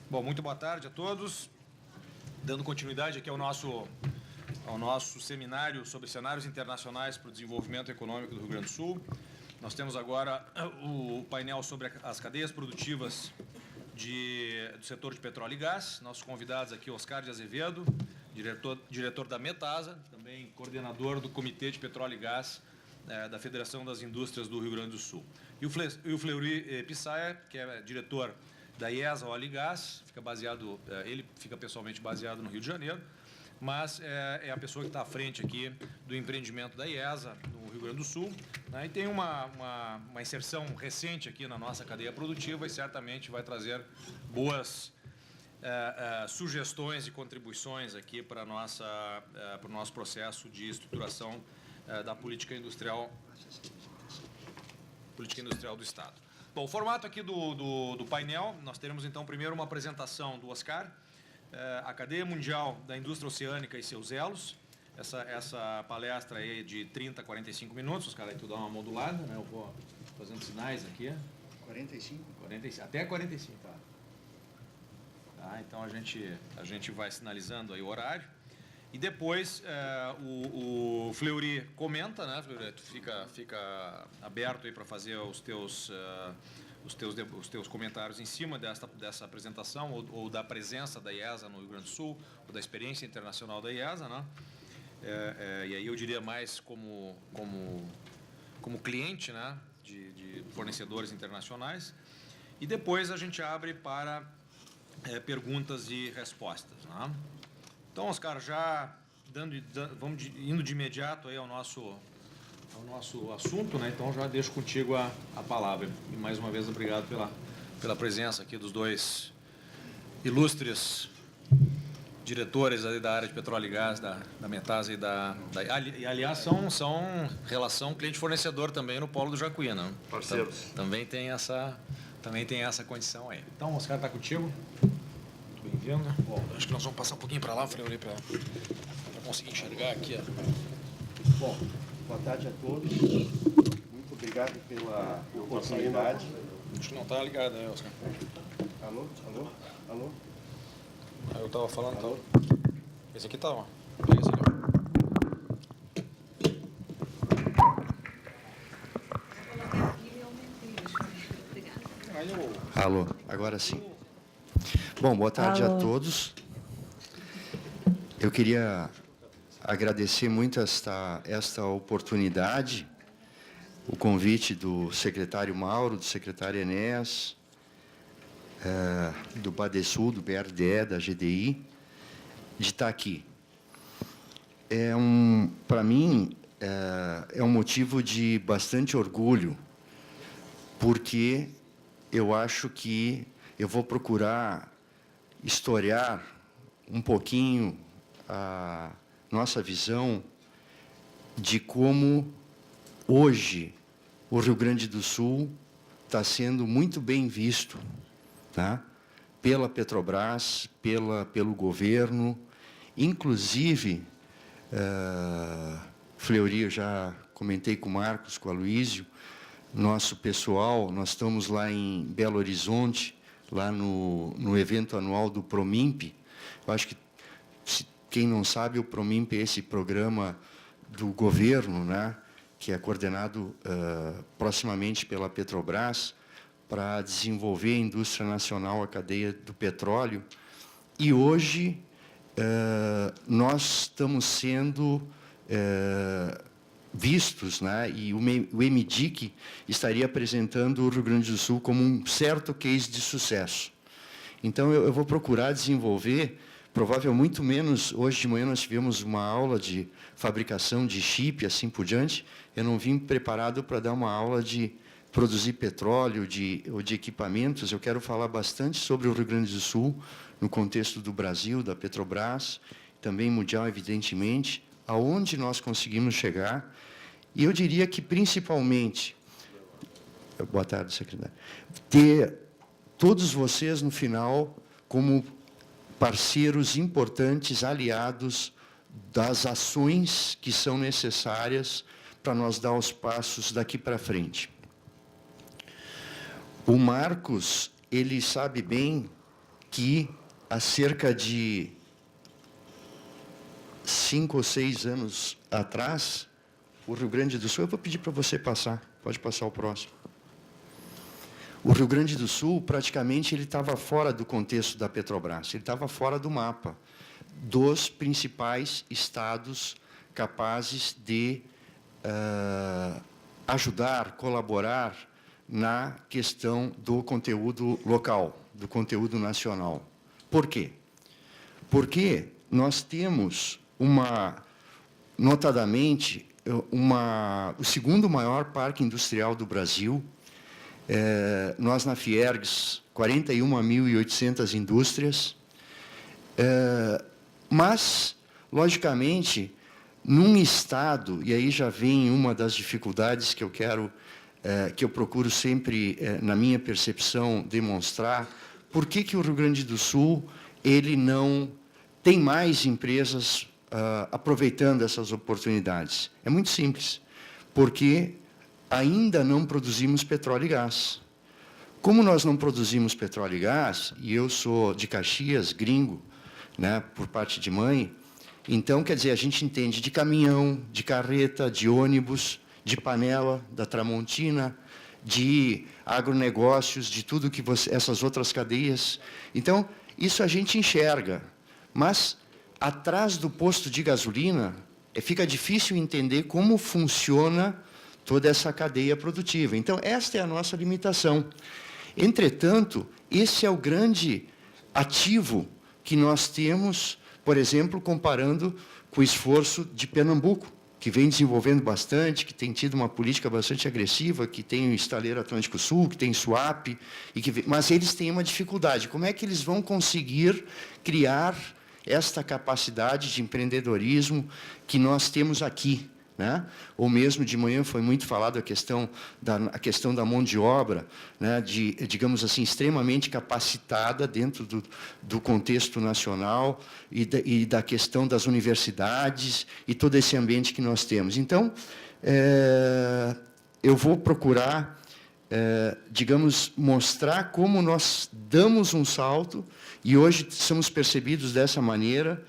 Bom, muito boa tarde a todos. Dando continuidade aqui ao nosso seminário sobre cenários internacionais para o desenvolvimento econômico do Rio Grande do Sul. Nós temos agora o painel sobre as cadeias produtivas do setor de petróleo e gás. Nossos convidados aqui, Oscar de Azevedo, diretor da Metasa, também coordenador do Comitê de Petróleo e Gás da Federação das Indústrias do Rio Grande do Sul. E o Fleury Pissaia, que é diretor da IESA Óleo e Gás, ele fica pessoalmente baseado no Rio de Janeiro, mas é a pessoa que está à frente aqui do empreendimento da IESA no Rio Grande do Sul, né, e tem uma inserção recente aqui na nossa cadeia produtiva e certamente vai trazer boas sugestões e contribuições aqui para o nosso processo de estruturação da política industrial do Estado. Bom, o formato aqui do painel, nós teremos então primeiro uma apresentação do Oscar, a cadeia mundial da indústria oceânica e seus elos. Essa palestra aí é de 30 a 45 minutos, Oscar, aí tu dá uma modulada, né? Eu vou fazendo sinais aqui. 45? Até 45, tá? Então a gente vai sinalizando aí o horário. E depois o Fleury comenta, né, Fleury? Tu fica aberto aí para fazer os teus comentários em cima dessa apresentação ou da presença da IESA no Rio Grande do Sul, ou da experiência internacional da IESA, né? E aí eu diria mais como cliente, né, de fornecedores internacionais. E depois a gente abre para perguntas e respostas, né? Então, Oscar, já indo de imediato aí ao nosso assunto, né? Então já deixo contigo a palavra. E mais uma vez obrigado pela presença aqui dos dois ilustres diretores ali da área de petróleo e gás da Metasa e aliás são relação cliente-fornecedor também no polo do Jacuí, né? Parceiros. Também tem essa condição aí. Então, Oscar, está contigo. Bem-vindo. Bom, acho que nós vamos passar um pouquinho para lá, Fleury, para conseguir enxergar aqui. Bom, boa tarde a todos. Muito obrigado pela oportunidade. Acho que não está ligado, né, Oscar? Alô? Eu estava falando. Alô? Esse aqui está, ó. Pega esse aqui, ó. Alô, agora sim. Bom, boa tarde a todos. Eu queria agradecer muito esta oportunidade, o convite do secretário Mauro, do secretário Enéas, do Badesul, do BRDE, da GDI, de estar aqui. Para mim, é um motivo de bastante orgulho, porque eu acho que eu vou procurar historiar um pouquinho a nossa visão de como hoje o Rio Grande do Sul está sendo muito bem visto, tá? Pela Petrobras, pelo governo, inclusive, Fleury, eu já comentei com o Marcos, com o Aloísio, nosso pessoal, nós estamos lá em Belo Horizonte, lá no evento anual do Promimp. Eu acho que, quem não sabe, o Promimp é esse programa do governo, né, que é coordenado proximamente pela Petrobras para desenvolver a indústria nacional, a cadeia do petróleo. E hoje nós estamos sendo vistos, né, e o MDIC estaria apresentando o Rio Grande do Sul como um certo case de sucesso. Então, eu vou procurar desenvolver, provavelmente muito menos, hoje de manhã nós tivemos uma aula de fabricação de chip, assim por diante, eu não vim preparado para dar uma aula de produzir petróleo ou de equipamentos, eu quero falar bastante sobre o Rio Grande do Sul, no contexto do Brasil, da Petrobras, também mundial, evidentemente, aonde nós conseguimos chegar. E eu diria que, principalmente, boa tarde, secretário, ter todos vocês, no final, como parceiros importantes, aliados das ações que são necessárias para nós dar os passos daqui para frente. O Marcos, ele sabe bem que, há cerca de 5 ou 6 anos atrás, o Rio Grande do Sul, eu vou pedir para você passar, pode passar o próximo. O Rio Grande do Sul, praticamente, ele estava fora do contexto da Petrobras, ele estava fora do mapa dos principais estados capazes de ajudar, colaborar na questão do conteúdo local, do conteúdo nacional. Por quê? Porque nós temos notadamente, o segundo maior parque industrial do Brasil. Nós, na Fiergs, 41.800 indústrias, mas, logicamente, num estado, e aí já vem uma das dificuldades que eu procuro sempre, na minha percepção, demonstrar, por que o Rio Grande do Sul ele não tem mais empresas aproveitando essas oportunidades. É muito simples, porque ainda não produzimos petróleo e gás. Como nós não produzimos petróleo e gás, e eu sou de Caxias, gringo, né, por parte de mãe, então, quer dizer, a gente entende de caminhão, de carreta, de ônibus, de panela, da Tramontina, de agronegócios, de tudo que essas outras cadeias. Então, isso a gente enxerga, mas atrás do posto de gasolina fica difícil entender como funciona toda essa cadeia produtiva. Então, esta é a nossa limitação. Entretanto, esse é o grande ativo que nós temos, por exemplo, comparando com o esforço de Pernambuco, que vem desenvolvendo bastante, que tem tido uma política bastante agressiva, que tem o Estaleiro Atlântico Sul, que tem SWAP, mas eles têm uma dificuldade. Como é que eles vão conseguir criar esta capacidade de empreendedorismo que nós temos aqui? Né? Ou mesmo de manhã foi muito falado a questão da mão de obra, né? Digamos assim, extremamente capacitada dentro do contexto nacional e da questão das universidades e todo esse ambiente que nós temos. Então, eu vou procurar, digamos, mostrar como nós damos um salto e hoje somos percebidos dessa maneira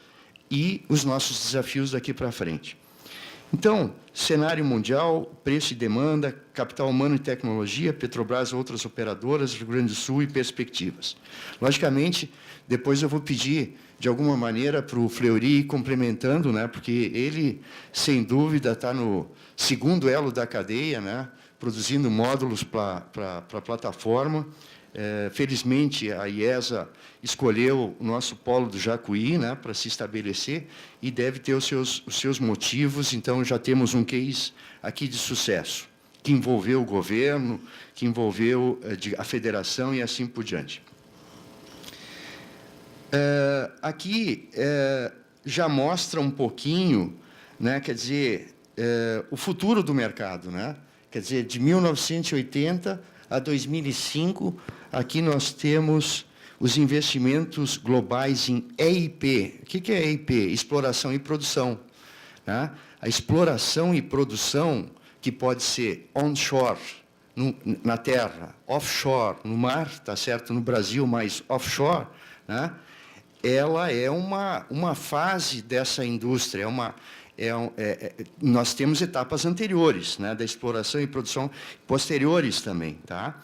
e os nossos desafios daqui para frente. Então, cenário mundial, preço e demanda, capital humano e tecnologia, Petrobras e outras operadoras, Rio Grande do Sul e perspectivas. Logicamente, depois eu vou pedir, de alguma maneira, para o Fleury ir complementando, né, porque ele, sem dúvida, está no segundo elo da cadeia, né, produzindo módulos para a plataforma. Felizmente, a IESA escolheu o nosso polo do Jacuí, né, para se estabelecer e deve ter os seus motivos. Então, já temos um case aqui de sucesso, que envolveu o governo, que envolveu a federação e assim por diante. Aqui já mostra um pouquinho, né, quer dizer, o futuro do mercado, né? Quer dizer, de 1980 a 2005, aqui nós temos os investimentos globais em EIP. O que é EIP? Exploração e produção. Né? A exploração e produção, que pode ser onshore, na terra, offshore, no mar, tá certo? No Brasil, mais offshore, né? Ela é uma fase dessa indústria, nós temos etapas anteriores, né, da exploração e produção, posteriores também. Tá?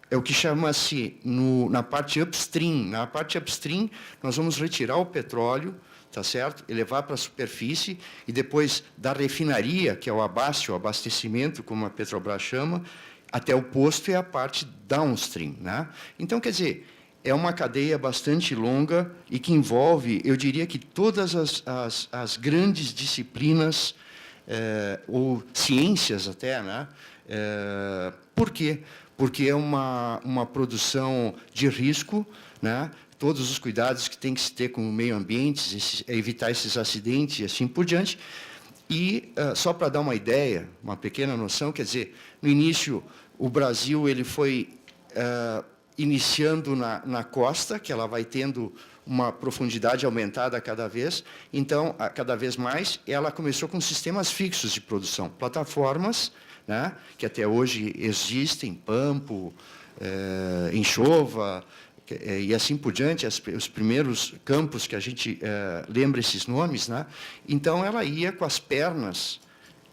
É o que chama-se, na parte upstream. Na parte upstream, nós vamos retirar o petróleo, tá certo? E levar para a superfície, e depois da refinaria, que é o abastecimento, como a Petrobras chama, até o posto é a parte downstream. Né? Então, quer dizer, é uma cadeia bastante longa e que envolve, eu diria que todas as grandes disciplinas, ou ciências até, né? Por quê? Porque é uma produção de risco, né? Todos os cuidados que tem que se ter com o meio ambiente, evitar esses acidentes e assim por diante. E, só para dar uma ideia, uma pequena noção, quer dizer, no início, o Brasil ele foi iniciando na costa, que ela vai tendo uma profundidade aumentada cada vez, então, cada vez mais, ela começou com sistemas fixos de produção, plataformas, né, que até hoje existem, Pampo, Enxova, e assim por diante, os primeiros campos que a gente lembra esses nomes, né? Então, ela ia com as pernas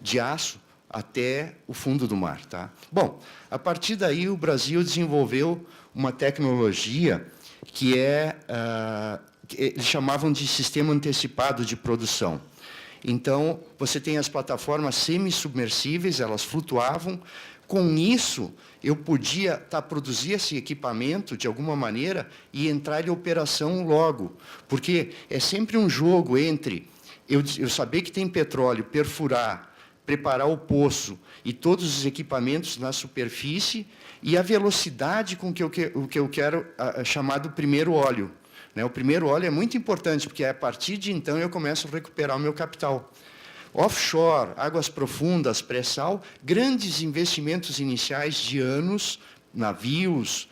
de aço até o fundo do mar. Tá? Bom, a partir daí, o Brasil desenvolveu uma tecnologia que eles chamavam de sistema antecipado de produção. Então, você tem as plataformas semi-submersíveis, elas flutuavam. Com isso, eu podia produzir esse equipamento, de alguma maneira, e entrar em operação logo. Porque é sempre um jogo entre eu saber que tem petróleo, perfurar, preparar o poço e todos os equipamentos na superfície e a velocidade com que eu quero chamar do primeiro óleo. O primeiro óleo é muito importante, porque a partir de então eu começo a recuperar o meu capital. Offshore, águas profundas, pré-sal, grandes investimentos iniciais de anos, navios,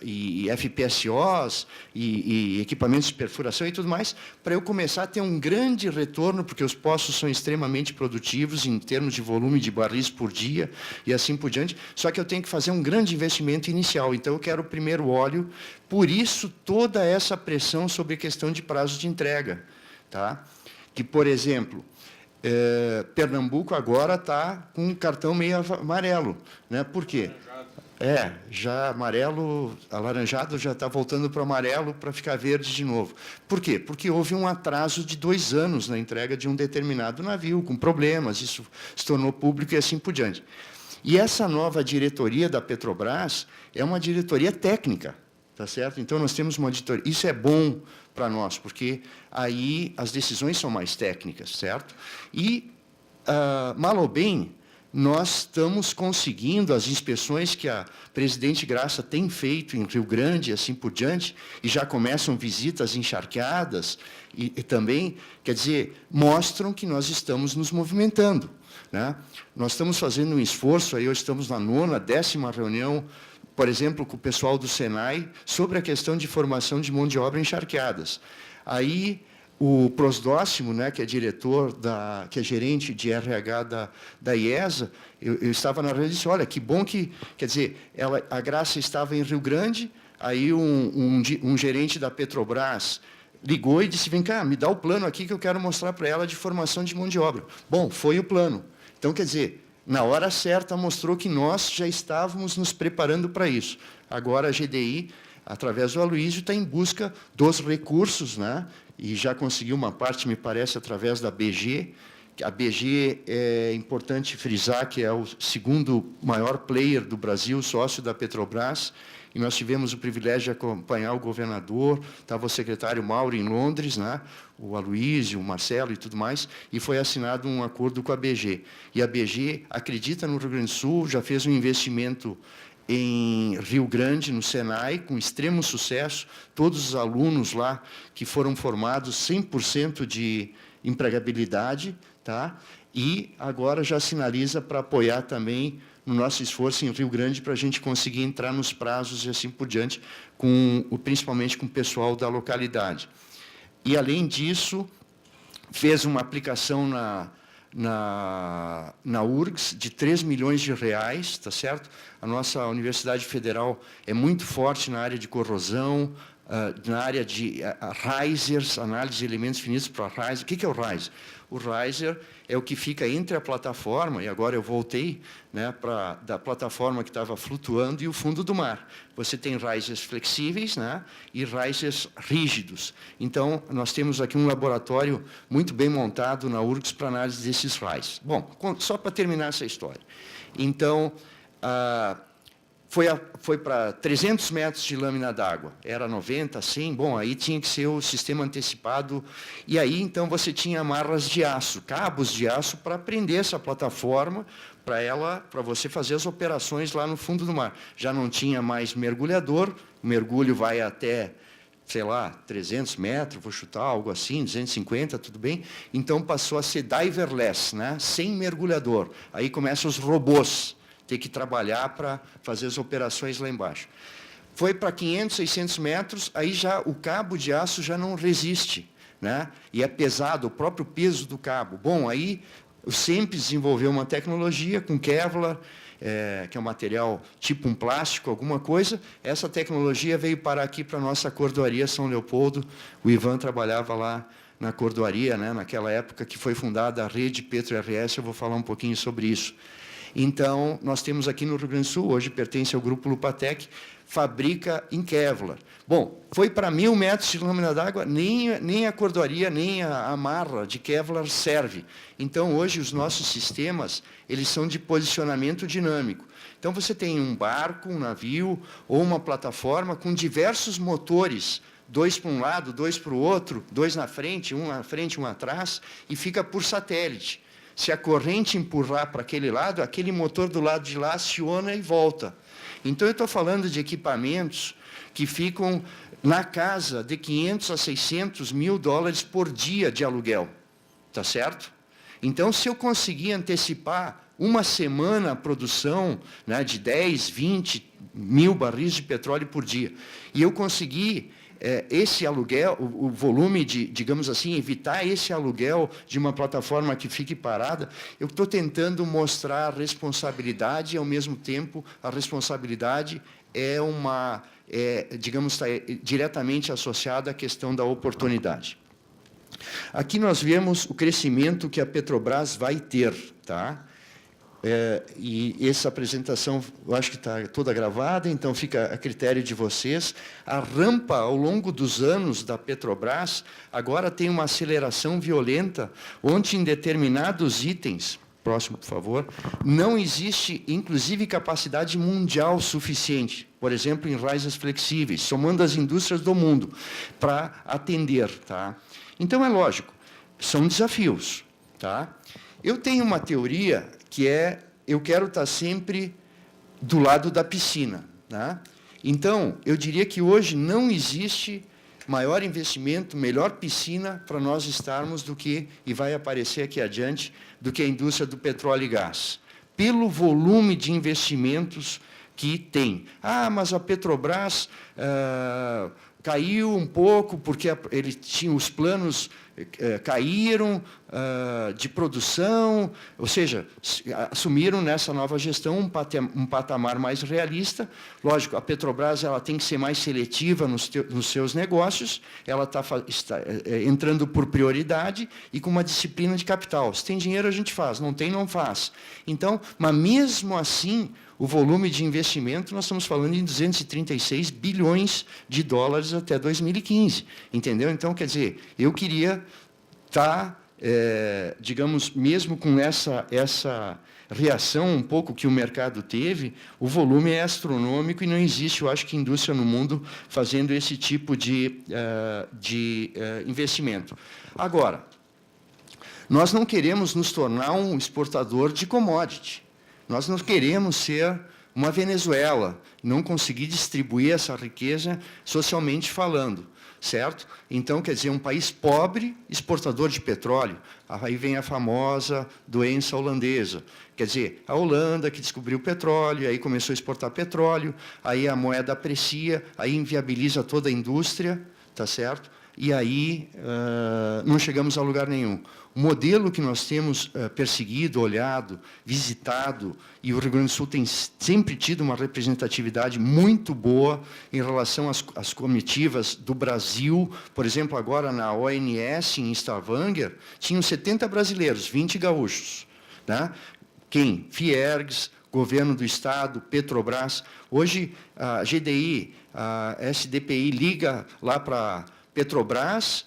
e FPSOs, e equipamentos de perfuração e tudo mais, para eu começar a ter um grande retorno, porque os poços são extremamente produtivos em termos de volume de barris por dia e assim por diante, só que eu tenho que fazer um grande investimento inicial, então eu quero o primeiro óleo, por isso toda essa pressão sobre a questão de prazo de entrega. Tá? Que, por exemplo, Pernambuco agora está com um cartão meio amarelo. Né? Por quê? Já amarelo, alaranjado já está voltando para o amarelo para ficar verde de novo. Por quê? Porque houve um atraso de 2 anos na entrega de um determinado navio, com problemas, isso se tornou público e assim por diante. E essa nova diretoria da Petrobras é uma diretoria técnica, tá certo? Então, nós temos uma diretoria. Isso é bom para nós, porque aí as decisões são mais técnicas, certo? E, mal ou bem, nós estamos conseguindo as inspeções que a presidente Graça tem feito em Rio Grande, e assim por diante, e já começam visitas encharqueadas, e também, quer dizer, mostram que nós estamos nos movimentando. Né? Nós estamos fazendo um esforço, aí hoje estamos na 9ª, 10ª reunião, por exemplo, com o pessoal do Senai, sobre a questão de formação de mão de obra encharqueadas. Aí, o Prosdóximo, né, que é diretor, que é gerente de RH da IESA, eu estava na reunião e disse, olha, que bom que, quer dizer, a Graça estava em Rio Grande, aí um gerente da Petrobras ligou e disse, vem cá, me dá o plano aqui que eu quero mostrar para ela de formação de mão de obra. Bom, foi o plano. Então, quer dizer, na hora certa mostrou que nós já estávamos nos preparando para isso. Agora a GDI, através do Aloysio, está em busca dos recursos, né? E já conseguiu uma parte, me parece, através da BG. A BG, é importante frisar, que é o 2º maior player do Brasil, sócio da Petrobras, e nós tivemos o privilégio de acompanhar o governador, estava o secretário Mauro em Londres, né? O Aloysio, o Marcelo e tudo mais, e foi assinado um acordo com a BG. E a BG acredita no Rio Grande do Sul, já fez um investimento em Rio Grande, no Senai, com extremo sucesso, todos os alunos lá que foram formados, 100% de empregabilidade, tá? E agora já sinaliza para apoiar também no nosso esforço em Rio Grande para a gente conseguir entrar nos prazos e assim por diante, principalmente com o pessoal da localidade. E, além disso, fez uma aplicação na URGS de 3 milhões de reais, tá certo? A nossa Universidade Federal é muito forte na área de corrosão, na área de risers, análise de elementos finitos para riser. O que é o riser? O riser é o que fica entre a plataforma, e agora eu voltei, né, da plataforma que estava flutuando e o fundo do mar. Você tem risers flexíveis, né, e risers rígidos. Então, nós temos aqui um laboratório muito bem montado na URGS para análise desses risers. Bom, só para terminar essa história. Então, foi para 300 metros de lâmina d'água, era 90, 100, bom, aí tinha que ser o sistema antecipado, e aí, então, você tinha amarras de aço, cabos de aço, para prender essa plataforma, para você fazer as operações lá no fundo do mar. Já não tinha mais mergulhador, o mergulho vai até, sei lá, 300 metros, vou chutar, algo assim, 250, tudo bem? Então, passou a ser diverless, né? Sem mergulhador. Aí começam os robôs, ter que trabalhar para fazer as operações lá embaixo. Foi para 500, 600 metros, aí já o cabo de aço já não resiste, né? E é pesado, o próprio peso do cabo. Bom, aí o SEMPES desenvolveu uma tecnologia com Kevlar, que é um material tipo um plástico, alguma coisa. Essa tecnologia veio parar aqui para a nossa cordoaria São Leopoldo. O Ivan trabalhava lá na cordoaria, né, naquela época que foi fundada a rede Petro-RS, eu vou falar um pouquinho sobre isso. Então, nós temos aqui no Rio Grande do Sul, hoje pertence ao grupo Lupatec, fabrica em Kevlar. Bom, foi para 1.000 metros de lâmina d'água, nem a cordoaria, nem a amarra de Kevlar serve. Então, hoje, os nossos sistemas, eles são de posicionamento dinâmico. Então, você tem um barco, um navio ou uma plataforma com diversos motores, 2 para um lado, 2 para o outro, 2 na frente, um atrás, e fica por satélite. Se a corrente empurrar para aquele lado, aquele motor do lado de lá aciona e volta. Então, eu estou falando de equipamentos que ficam na casa de 500 a 600 mil dólares por dia de aluguel. Tá certo? Então, se eu conseguir antecipar uma semana a produção, né, de 10, 20 mil barris de petróleo por dia, e eu conseguir esse aluguel, o volume de, digamos assim, evitar esse aluguel de uma plataforma que fique parada, eu estou tentando mostrar a responsabilidade e, ao mesmo tempo, a responsabilidade digamos, está diretamente associada à questão da oportunidade. Aqui nós vemos o crescimento que a Petrobras vai ter, tá? E essa apresentação, eu acho que está toda gravada, então fica a critério de vocês. A rampa, ao longo dos anos da Petrobras, agora tem uma aceleração violenta, onde em determinados itens, próximo, por favor, não existe, inclusive, capacidade mundial suficiente, por exemplo, em raízes flexíveis, somando as indústrias do mundo, para atender. Tá? Então, é lógico, são desafios. Tá? Eu tenho uma teoria que eu quero estar sempre do lado da piscina. Tá? Então, eu diria que hoje não existe maior investimento, melhor piscina para nós estarmos do que, e vai aparecer aqui adiante, do que a indústria do petróleo e gás. Pelo volume de investimentos que tem. Ah, mas a Petrobras caiu um pouco porque ele tinha os planos caíram de produção, ou seja, assumiram nessa nova gestão um patamar mais realista. Lógico, a Petrobras ela tem que ser mais seletiva nos seus negócios, ela está entrando por prioridade e com uma disciplina de capital. Se tem dinheiro, a gente faz, não tem, não faz. Então, mas mesmo assim, o volume de investimento, nós estamos falando em 236 bilhões de dólares até 2015. Entendeu? Então, quer dizer, eu queria estar, digamos, mesmo com essa reação um pouco que o mercado teve, o volume é astronômico e não existe, eu acho, que indústria no mundo fazendo esse tipo de investimento. Agora, nós não queremos nos tornar um exportador de commodity. Nós não queremos ser uma Venezuela, não conseguir distribuir essa riqueza socialmente falando, certo? Então, quer dizer, um país pobre, exportador de petróleo. Aí vem a famosa doença holandesa. Quer dizer, a Holanda que descobriu o petróleo, aí começou a exportar petróleo, aí a moeda aprecia, aí inviabiliza toda a indústria, tá certo? E aí não chegamos a lugar nenhum. O modelo que nós temos perseguido, olhado, visitado, e o Rio Grande do Sul tem sempre tido uma representatividade muito boa em relação às comitivas do Brasil. Por exemplo, agora na ONS, em Stavanger, tinham 70 brasileiros, 20 gaúchos. Né? Quem? Fiergs, Governo do Estado, Petrobras. Hoje, a GDI, a SDPI liga lá para Petrobras,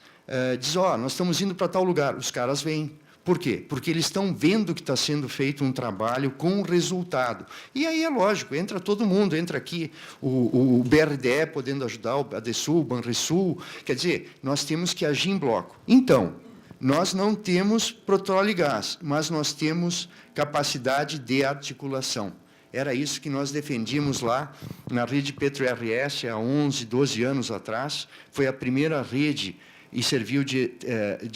diz, nós estamos indo para tal lugar. Os caras vêm. Por quê? Porque eles estão vendo que está sendo feito um trabalho com resultado. E aí é lógico, entra todo mundo, entra aqui o BRDE podendo ajudar, o ADESUL, o Banrisul. Quer dizer, nós temos que agir em bloco. Então, nós não temos petróleo e gás, mas nós temos capacidade de articulação. Era isso que nós defendíamos lá na rede Petro-RS há 11, 12 anos atrás. Foi a primeira rede e serviu de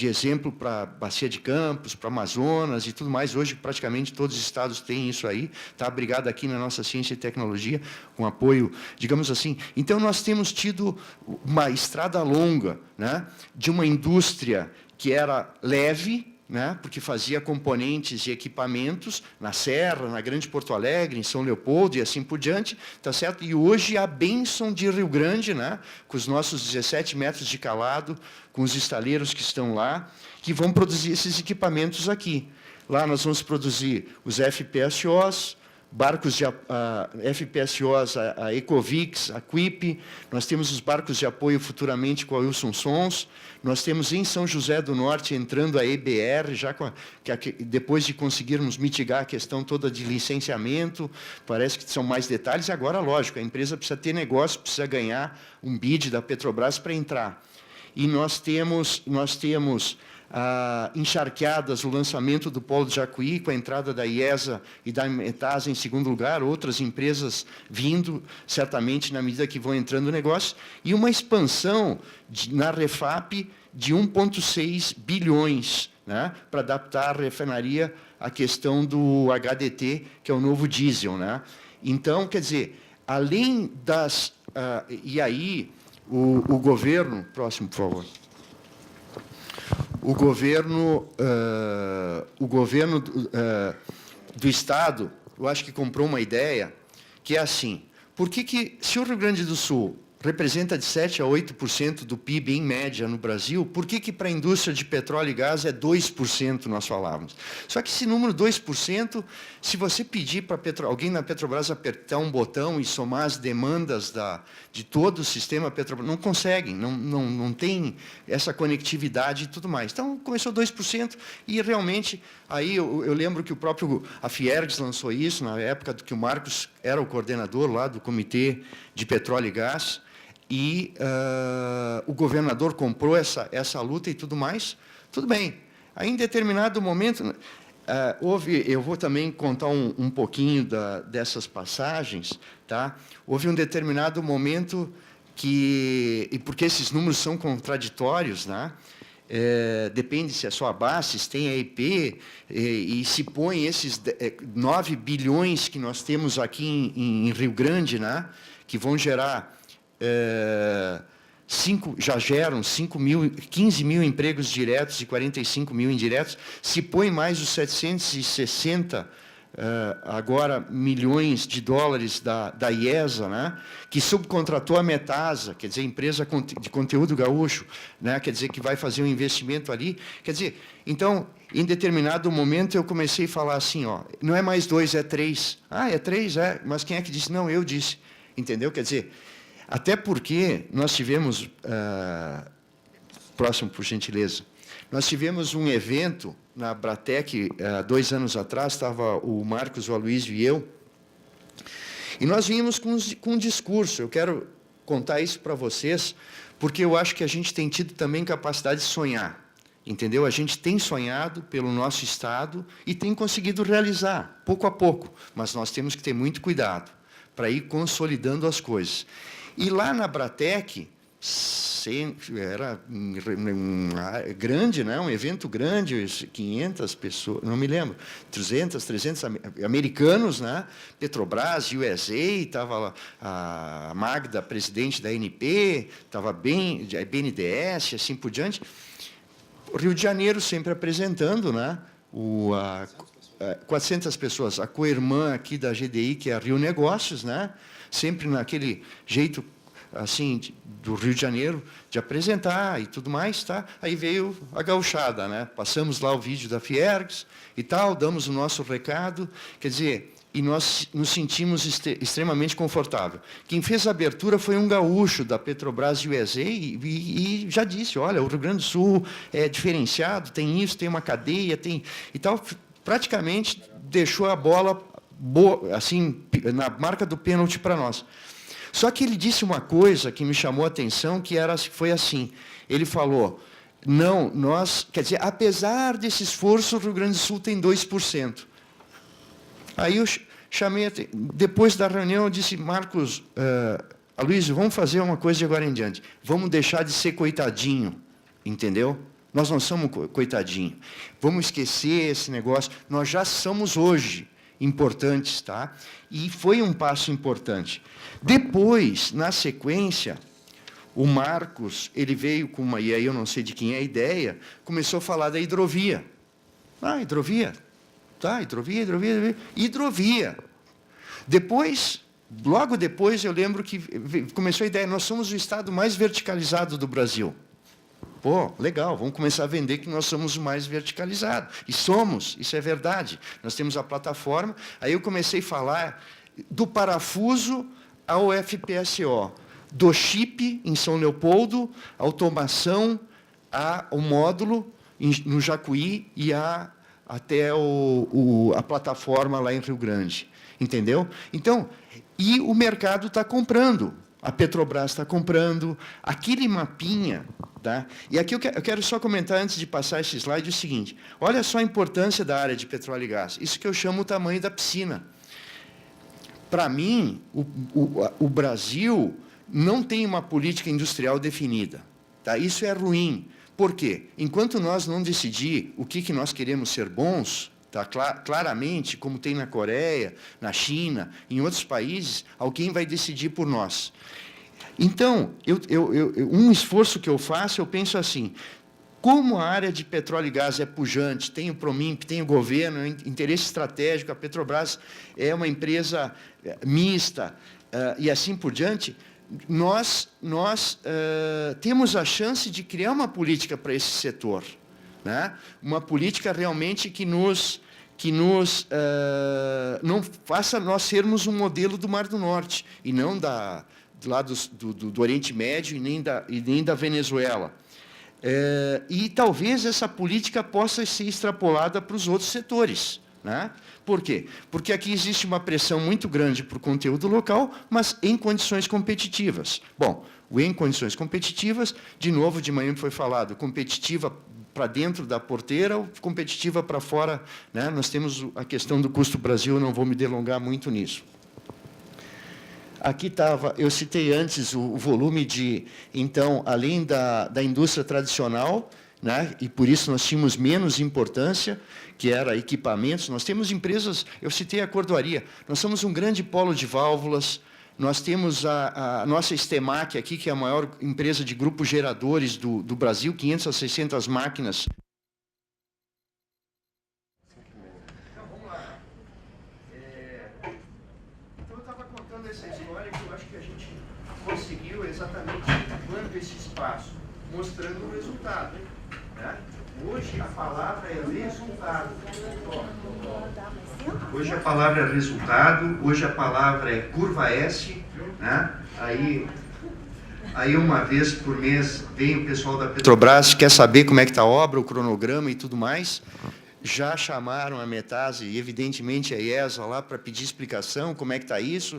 exemplo para a Bacia de Campos, para Amazonas e tudo mais. Hoje, praticamente, todos os estados têm isso aí. Está abrigado aqui na nossa ciência e tecnologia, com apoio, digamos assim. Então, nós temos tido uma estrada longa, né, de uma indústria que era leve, né, porque fazia componentes e equipamentos na Serra, na Grande Porto Alegre, em São Leopoldo e assim por diante, tá certo? E hoje a bênção de Rio Grande, né, com os nossos 17 metros de calado, com os estaleiros que estão lá, que vão produzir esses equipamentos aqui. Lá nós vamos produzir os FPSOs, barcos de FPSOs, a Ecovix, a Quip, nós temos os barcos de apoio futuramente com a Wilson Sons, nós temos em São José do Norte entrando a EBR, já depois de conseguirmos mitigar a questão toda de licenciamento, parece que são mais detalhes, e agora, lógico, a empresa precisa ter negócio, precisa ganhar um bid da Petrobras para entrar. E nós temos encharqueadas o lançamento do Polo de Jacuí, com a entrada da IESA e da Metasa em segundo lugar, outras empresas vindo, certamente, na medida que vão entrando no negócio, e uma expansão na Refap de 1,6 bilhões, né, para adaptar a refinaria à questão do HDT, que é o novo diesel. Né? Então, quer dizer, além das... e aí, o governo... Próximo, por favor. O governo do Estado, eu acho que comprou uma ideia que é assim, por que, se o Rio Grande do Sul representa de 7% a 8% do PIB em média no Brasil, por que para a indústria de petróleo e gás é 2%, nós falávamos? Só que esse número 2%, se você pedir para alguém na Petrobras apertar um botão e somar as demandas de todo o sistema Petrobras, não conseguem, não tem essa conectividade e tudo mais. Então, começou 2% e, realmente, aí eu lembro que a Fiergs lançou isso, na época que o Marcos era o coordenador lá do Comitê de Petróleo e Gás, e o governador comprou essa luta e tudo mais, tudo bem. Aí, em determinado momento, eu vou também contar um pouquinho dessas passagens, tá? Houve um determinado momento e porque esses números são contraditórios, né? Depende se é só a base, se tem a EP, e se põe esses 9 bilhões que nós temos aqui em Rio Grande, né? Que vão gerar... já geram 15 mil empregos diretos e 45 mil indiretos, se põe mais os 760 agora milhões de dólares da IESA, né, que subcontratou a Metasa, quer dizer, empresa de conteúdo gaúcho, né, quer dizer, que vai fazer um investimento ali. Quer dizer, então, em determinado momento, eu comecei a falar assim, não é mais 2, é 3. Ah, é 3, é, mas quem é que disse? Não, eu disse. Entendeu? Quer dizer, até porque nós tivemos, próximo, por gentileza, nós tivemos um evento na Bratec, 2 anos atrás, estava o Marcos, o Aloysio e eu, e nós vínhamos com um discurso. Eu quero contar isso para vocês, porque eu acho que a gente tem tido também capacidade de sonhar, entendeu? A gente tem sonhado pelo nosso Estado e tem conseguido realizar, pouco a pouco, mas nós temos que ter muito cuidado para ir consolidando as coisas. E lá na Bratec, era grande, né? Um evento grande, 500 pessoas, não me lembro, 300 americanos, né? Petrobras, USA, estava lá a Magda, presidente da ANP, estava bem, a BNDES, assim por diante. O Rio de Janeiro sempre apresentando, né? 400 pessoas, a co-irmã aqui da GDI, que é a Rio Negócios, né? Sempre naquele jeito assim do Rio de Janeiro de apresentar e tudo mais, tá? Aí veio a gauchada, né? Passamos lá o vídeo da Fiergs e tal, damos o nosso recado, quer dizer, e nós nos sentimos extremamente confortável. Quem fez a abertura foi um gaúcho da Petrobras USA e já disse, olha, o Rio Grande do Sul é diferenciado, tem isso, tem uma cadeia, tem e tal, praticamente deixou a bola assim na marca do pênalti para nós. Só que ele disse uma coisa que me chamou a atenção, foi assim, ele falou, não, quer dizer, apesar desse esforço, o Rio Grande do Sul tem 2%. Aí eu chamei, depois da reunião, eu disse, Marcos, Aloysio, vamos fazer uma coisa de agora em diante, vamos deixar de ser coitadinho, entendeu? Nós não somos coitadinho, vamos esquecer esse negócio, nós já somos hoje importantes, tá? E foi um passo importante. Depois, na sequência, o Marcos, ele veio com e aí eu não sei de quem é a ideia, começou a falar da hidrovia. Hidrovia. Tá, hidrovia. Depois, logo depois, eu lembro que começou a ideia, nós somos o estado mais verticalizado do Brasil. Pô, legal, vamos começar a vender que nós somos o mais verticalizado. E somos, isso é verdade. Nós temos a plataforma. Aí eu comecei a falar do parafuso ao FPSO, do chip em São Leopoldo, automação ao módulo no Jacuí e até a plataforma lá em Rio Grande. Entendeu? Então, e o mercado está comprando. A Petrobras está comprando. Aquele mapinha... Tá? E aqui eu quero só comentar, antes de passar esse slide, o seguinte. Olha só a importância da área de petróleo e gás. Isso que eu chamo o tamanho da piscina. Para mim, o Brasil não tem uma política industrial definida. Tá? Isso é ruim. Por quê? Enquanto nós não decidir o que nós queremos ser bons, tá? Claramente, como tem na Coreia, na China, em outros países, alguém vai decidir por nós. Então, um esforço que eu faço, eu penso assim, como a área de petróleo e gás é pujante, tem o Promimp, tem o governo, é interesse estratégico, a Petrobras é uma empresa mista, e assim por diante, nós temos a chance de criar uma política para esse setor, né? Uma política realmente que nos não faça nós sermos um modelo do Mar do Norte, e não lá do Oriente Médio e nem da Venezuela. E talvez essa política possa ser extrapolada para os outros setores. Né? Por quê? Porque aqui existe uma pressão muito grande para o conteúdo local, mas em condições competitivas. Bom, em condições competitivas, de novo, de manhã foi falado, competitiva para dentro da porteira ou competitiva para fora. Né? Nós temos a questão do custo Brasil, eu não vou me delongar muito nisso. Aqui estava, eu citei antes o volume de, então, além da indústria tradicional, né, e por isso nós tínhamos menos importância, que era equipamentos. Nós temos empresas, eu citei a cordoaria, nós somos um grande polo de válvulas, nós temos a nossa Estemac aqui, que é a maior empresa de grupos geradores do Brasil, 500 a 600 máquinas. Conseguiu exatamente ocupando esse espaço, mostrando o resultado. Né? Hoje a palavra é resultado. Hoje a palavra é resultado, hoje a palavra é curva S. Né? Aí uma vez por mês vem o pessoal da Petrobras, quer saber como é que está a obra, o cronograma e tudo mais. Já chamaram a Metase e, evidentemente, a IESA lá para pedir explicação, como é que está isso,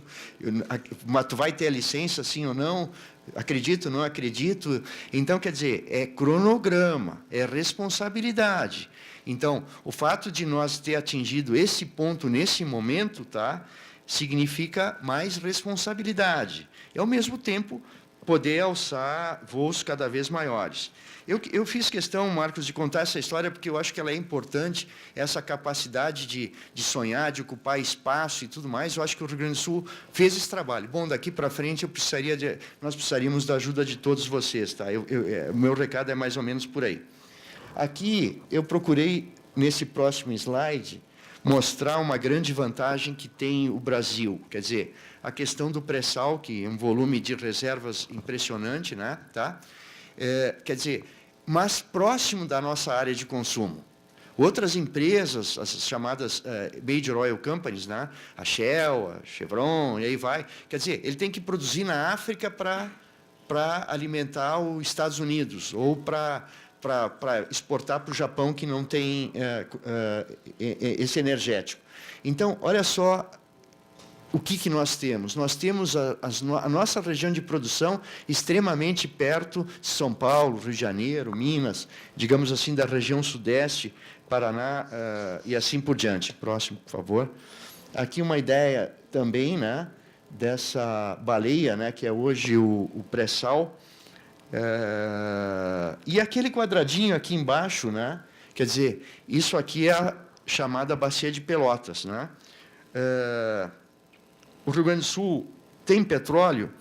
mas tu vai ter a licença, sim ou não, acredito, não acredito. Então, quer dizer, é cronograma, é responsabilidade. Então, o fato de nós ter atingido esse ponto nesse momento, tá, significa mais responsabilidade. E, ao mesmo tempo, poder alçar voos cada vez maiores. Eu fiz questão, Marcos, de contar essa história porque eu acho que ela é importante, essa capacidade de sonhar, de ocupar espaço e tudo mais. Eu acho que o Rio Grande do Sul fez esse trabalho. Bom, daqui para frente nós precisaríamos da ajuda de todos vocês. Tá? O meu recado é mais ou menos por aí. Aqui, eu procurei, nesse próximo slide, mostrar uma grande vantagem que tem o Brasil. Quer dizer, a questão do pré-sal, que é um volume de reservas impressionante, né? Tá? Quer dizer, mas próximo da nossa área de consumo. Outras empresas, as chamadas Major Oil Companies, né? A Shell, a Chevron, e aí vai. Quer dizer, ele tem que produzir na África para alimentar os Estados Unidos, ou para exportar para o Japão, que não tem esse energético. Então, olha só o que nós temos. Nós temos a nossa região de produção extremamente perto de São Paulo, Rio de Janeiro, Minas, digamos assim, da região sudeste, Paraná, e assim por diante. Próximo, por favor. Aqui uma ideia também, né, dessa baleia, né, que é hoje o pré-sal. E aquele quadradinho aqui embaixo, né, quer dizer, isso aqui é a chamada Bacia de Pelotas. Né? O Rio Grande do Sul tem petróleo.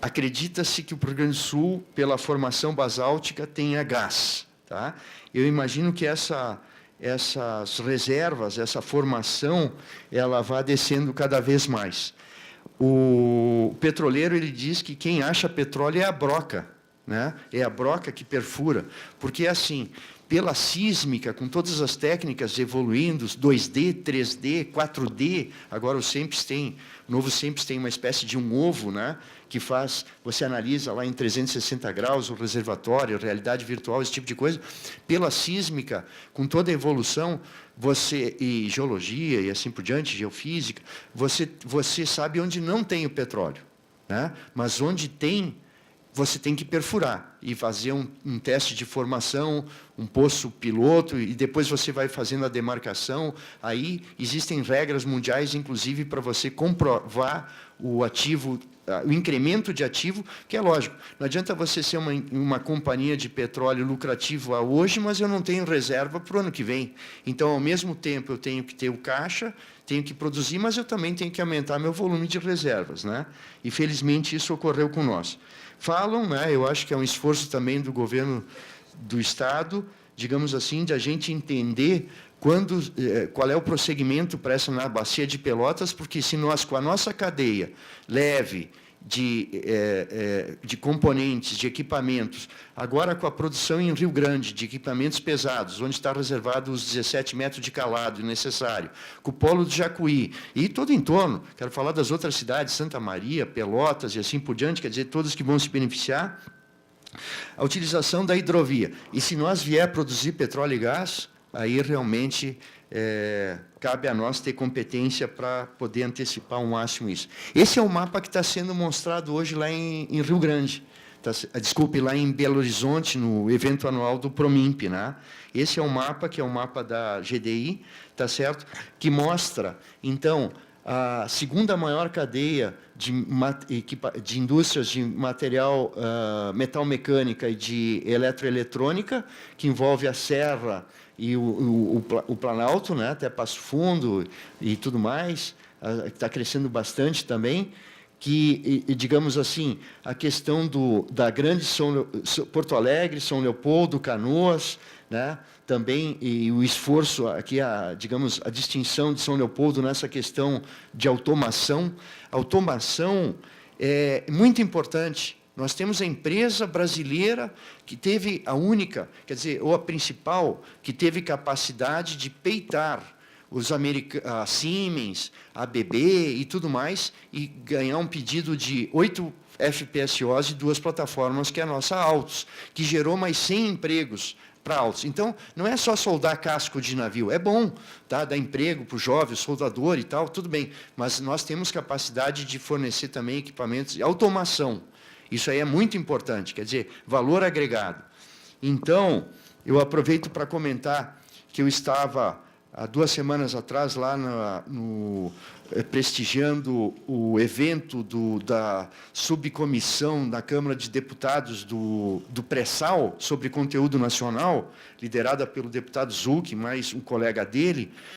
Acredita-se que o Rio Grande do Sul, pela formação basáltica, tenha gás. Tá? Eu imagino que essas reservas, essa formação, ela vá descendo cada vez mais. O petroleiro, ele diz que quem acha petróleo é a broca, né? É a broca que perfura, porque assim, pela sísmica, com todas as técnicas evoluindo, 2D, 3D, 4D, agora o novo SEMPS tem uma espécie de um ovo, né? Que faz, você analisa lá em 360 graus o reservatório, realidade virtual, esse tipo de coisa. Pela sísmica, com toda a evolução, e geologia e assim por diante, geofísica, você sabe onde não tem o petróleo, né? Mas onde tem, você tem que perfurar e fazer um teste de formação, um poço piloto, e depois você vai fazendo a demarcação. Aí existem regras mundiais, inclusive, para você comprovar o ativo, o incremento de ativo, que é lógico. Não adianta você ser uma companhia de petróleo lucrativa hoje, mas eu não tenho reserva para o ano que vem. Então, ao mesmo tempo, eu tenho que ter o caixa, tenho que produzir, mas eu também tenho que aumentar meu volume de reservas, né? E, felizmente, isso ocorreu com nós. Falam, né, eu acho que é um esforço também do governo do Estado, digamos assim, de a gente entender qual é o prosseguimento para essa na bacia de Pelotas, porque se nós, com a nossa cadeia leve de componentes, de equipamentos, agora com a produção em Rio Grande de equipamentos pesados, onde está reservado os 17 metros de calado necessário, com o polo de Jacuí e todo o entorno, quero falar das outras cidades, Santa Maria, Pelotas e assim por diante, quer dizer, todos que vão se beneficiar, a utilização da hidrovia. E se nós vier produzir petróleo e gás, aí realmente cabe a nós ter competência para poder antecipar ao máximo isso. Esse é o mapa que está sendo mostrado hoje lá em Rio Grande. Desculpe, lá em Belo Horizonte, no evento anual do Promimp, né? Esse é o mapa, que é o mapa da GDI, tá certo? Que mostra, então, a segunda maior cadeia de indústrias de material, metal mecânica e de eletroeletrônica, que envolve a Serra e o Planalto, né, até Passo Fundo e tudo mais, que está crescendo bastante também, que, digamos assim, a questão da grande Porto Alegre, São Leopoldo, Canoas, né, também, e o esforço aqui, digamos, a distinção de São Leopoldo nessa questão de automação. A automação é muito importante. Nós temos a empresa brasileira que teve a única, quer dizer, ou a principal, que teve capacidade de peitar a Siemens, a ABB e tudo mais, e ganhar um pedido de 8 FPSOs e 2 plataformas, que é a nossa Altos, que gerou mais 100 empregos para Altos. Então, não é só soldar casco de navio, é bom, tá? Dar emprego para o jovem, soldador e tal, tudo bem, mas nós temos capacidade de fornecer também equipamentos de automação. Isso aí é muito importante, quer dizer, valor agregado. Então, eu aproveito para comentar que eu estava, há 2 semanas atrás, lá prestigiando o evento da subcomissão da Câmara de Deputados do Pré-Sal sobre conteúdo nacional, liderada pelo deputado Zucchi, mais um colega dele,